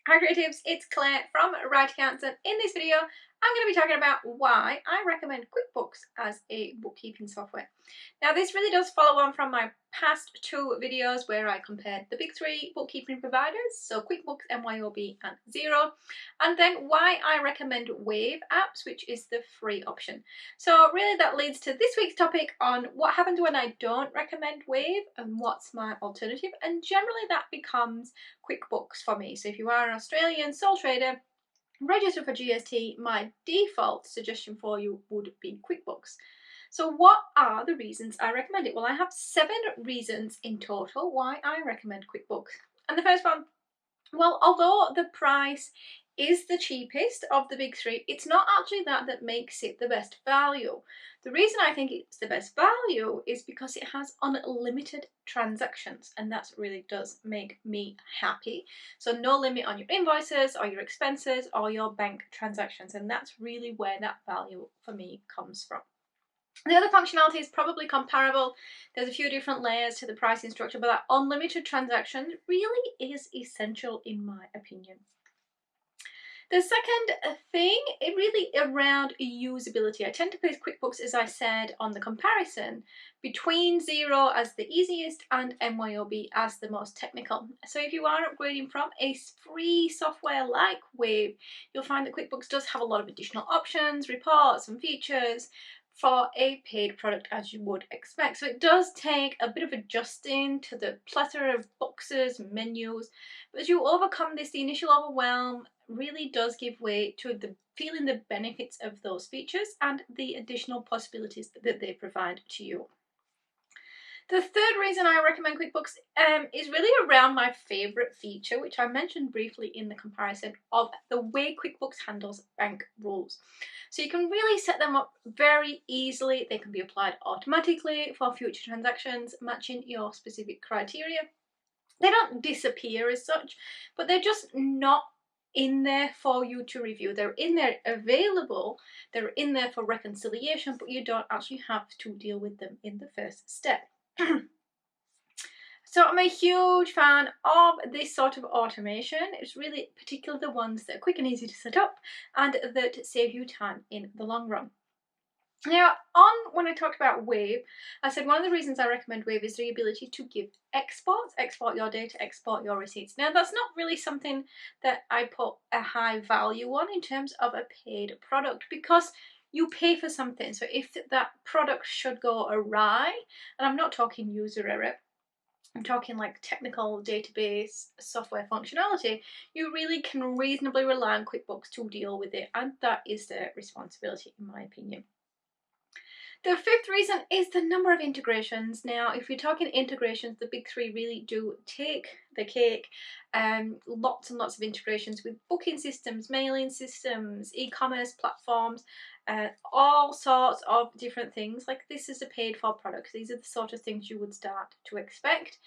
Hi creatives, it's Claire from Right Accounts, and in this video I'm going to be talking about why I recommend QuickBooks as a bookkeeping software. Now this really does follow on from my past two videos where I compared the big three bookkeeping providers, so QuickBooks, MYOB and Xero, and then why I recommend Wave apps, which is the free option. So really that leads to this week's topic on what happens when I don't recommend Wave and what's my alternative, and generally that becomes QuickBooks for me. So if you are an Australian sole trader registered for GST, my default suggestion for you would be QuickBooks. So what are the reasons I recommend it? Well, I have 7 reasons in total why I recommend QuickBooks. And the first one, well, although the price is the cheapest of the big three, it's not actually that makes it the best value. The reason I think it's the best value is because it has unlimited transactions, and that really does make me happy. So no limit on your invoices or your expenses or your bank transactions, and that's really where that value for me comes from. The other functionality is probably comparable. There's a few different layers to the pricing structure, but that unlimited transaction really is essential in my opinion. The second thing, it really around usability. I tend to place QuickBooks, as I said, on the comparison between Xero as the easiest and MYOB as the most technical. So if you are upgrading from a free software like Wave, you'll find that QuickBooks does have a lot of additional options, reports and features for a paid product, as you would expect. So it does take a bit of adjusting to the plethora of boxes and menus, but as you overcome this, the initial overwhelm really does give way to the feeling the benefits of those features and the additional possibilities that they provide to you. The third reason I recommend QuickBooks is really around my favourite feature, which I mentioned briefly in the comparison, of the way QuickBooks handles bank rules. So you can really set them up very easily. They can be applied automatically for future transactions, matching your specific criteria. They don't disappear as such, but they're just not in there for you to review. They're in there available, they're in there for reconciliation, but you don't actually have to deal with them in the first step. So I'm a huge fan of this sort of automation. It's really particularly the ones that are quick and easy to set up and that save you time in the long run. Now, when I talked about Wave, I said one of the reasons I recommend Wave is the ability to give exports, export your data, export your receipts. Now, that's not really something that I put a high value on in terms of a paid product, because you pay for something. So if that product should go awry, and I'm not talking user error, I'm talking like technical database software functionality, you really can reasonably rely on QuickBooks to deal with it, and that is their responsibility in my opinion. The fifth reason is the number of integrations. Now, if you're talking integrations, the big three really do take the cake. Lots and lots of integrations with booking systems, mailing systems, e-commerce platforms, all sorts of different things. Like, this is a paid for product. These are the sort of things you would start to expect.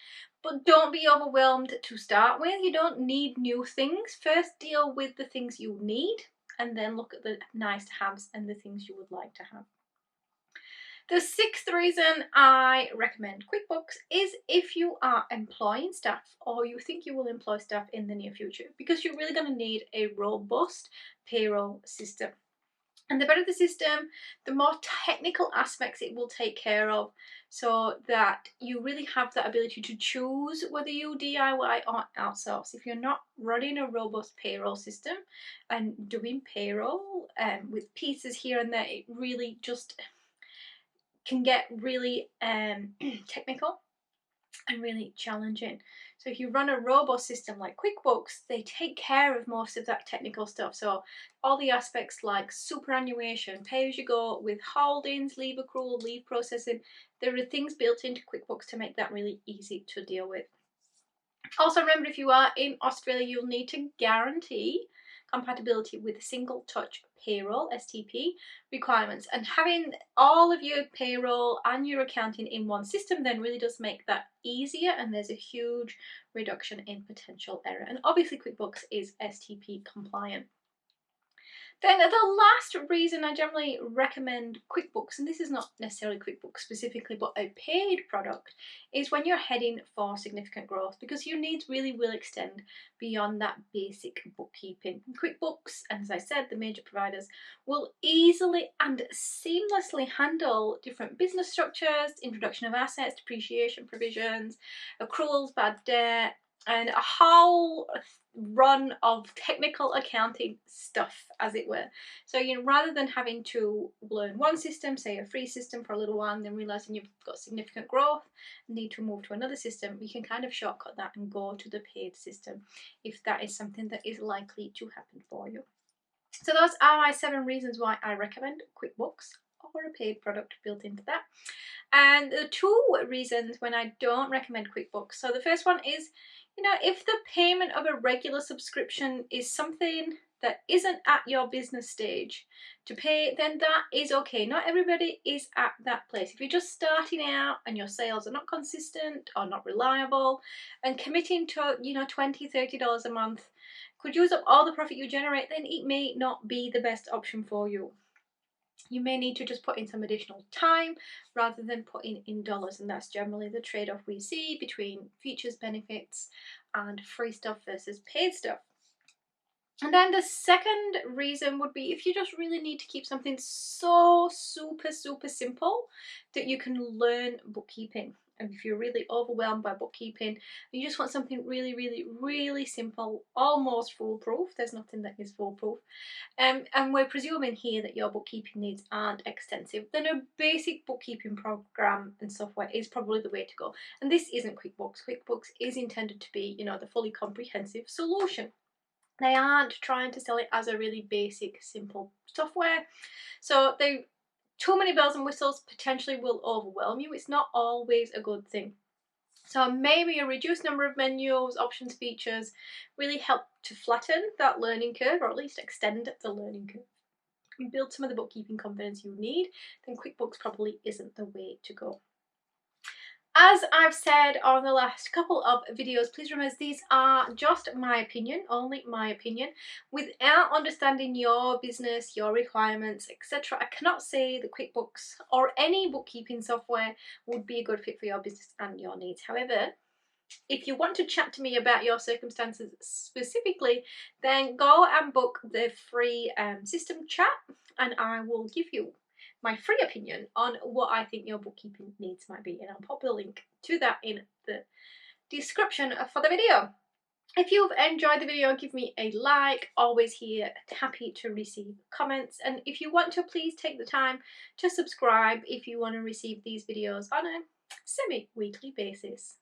But don't be overwhelmed to start with. You don't need new things. First, deal with the things you need, and then look at the nice to haves and the things you would like to have. The sixth reason I recommend QuickBooks is if you are employing staff or you think you will employ staff in the near future, because you're really going to need a robust payroll system. And the better the system, the more technical aspects it will take care of, so that you really have that ability to choose whether you DIY or outsource. If you're not running a robust payroll system and doing payroll with pieces here and there, it really just can get really technical and really challenging. So if you run a robust system like QuickBooks, they take care of most of that technical stuff. So all the aspects like superannuation, pay-as-you-go, withholdings, leave accrual, leave processing, there are things built into QuickBooks to make that really easy to deal with. Also remember, if you are in Australia, you'll need to guarantee compatibility with single touch payroll STP requirements, and having all of your payroll and your accounting in one system then really does make that easier, and there's a huge reduction in potential error. And obviously QuickBooks is STP compliant. Then the last reason I generally recommend QuickBooks, and this is not necessarily QuickBooks specifically, but a paid product, is when you're heading for significant growth, because your needs really will extend beyond that basic bookkeeping. QuickBooks, and as I said, the major providers will easily and seamlessly handle different business structures, introduction of assets, depreciation provisions, accruals, bad debt, and a whole run of technical accounting stuff, as it were. So, rather than having to learn one system, say a free system for a little while, and then realizing you've got significant growth and need to move to another system, you can kind of shortcut that and go to the paid system if that is something that is likely to happen for you. So those are my 7 reasons why I recommend QuickBooks or a paid product built into that. And the 2 reasons when I don't recommend QuickBooks. So the first one is, if the payment of a regular subscription is something that isn't at your business stage to pay, then that is okay. Not everybody is at that place. If you're just starting out and your sales are not consistent or not reliable, and committing to, $20, $30 a month could use up all the profit you generate, then it may not be the best option for you. You may need to just put in some additional time rather than putting in dollars, and that's generally the trade-off we see between features, benefits, and free stuff versus paid stuff. And then the second reason would be if you just really need to keep something so super simple that you can learn bookkeeping. And if you're really overwhelmed by bookkeeping, you just want something really simple, almost foolproof. There's nothing that is foolproof. And we're presuming here that your bookkeeping needs aren't extensive, then a basic bookkeeping program and software is probably the way to go. And this isn't QuickBooks. QuickBooks is intended to be, the fully comprehensive solution. They aren't trying to sell it as a really basic, simple software. So too many bells and whistles potentially will overwhelm you. It's not always a good thing. So maybe a reduced number of menus, options, features really help to flatten that learning curve, or at least extend the learning curve and build some of the bookkeeping confidence you need. Then QuickBooks probably isn't the way to go. As I've said on the last couple of videos, please remember these are just my opinion, only my opinion. Without understanding your business, your requirements, etc., I cannot say that QuickBooks or any bookkeeping software would be a good fit for your business and your needs. However, if you want to chat to me about your circumstances specifically, then go and book the free system chat, and I will give you my free opinion on what I think your bookkeeping needs might be, and I'll pop the link to that in the description for the video. If you've enjoyed the video, give me a like. Always here, happy to receive comments, and if you want to, please take the time to subscribe if you want to receive these videos on a semi-weekly basis.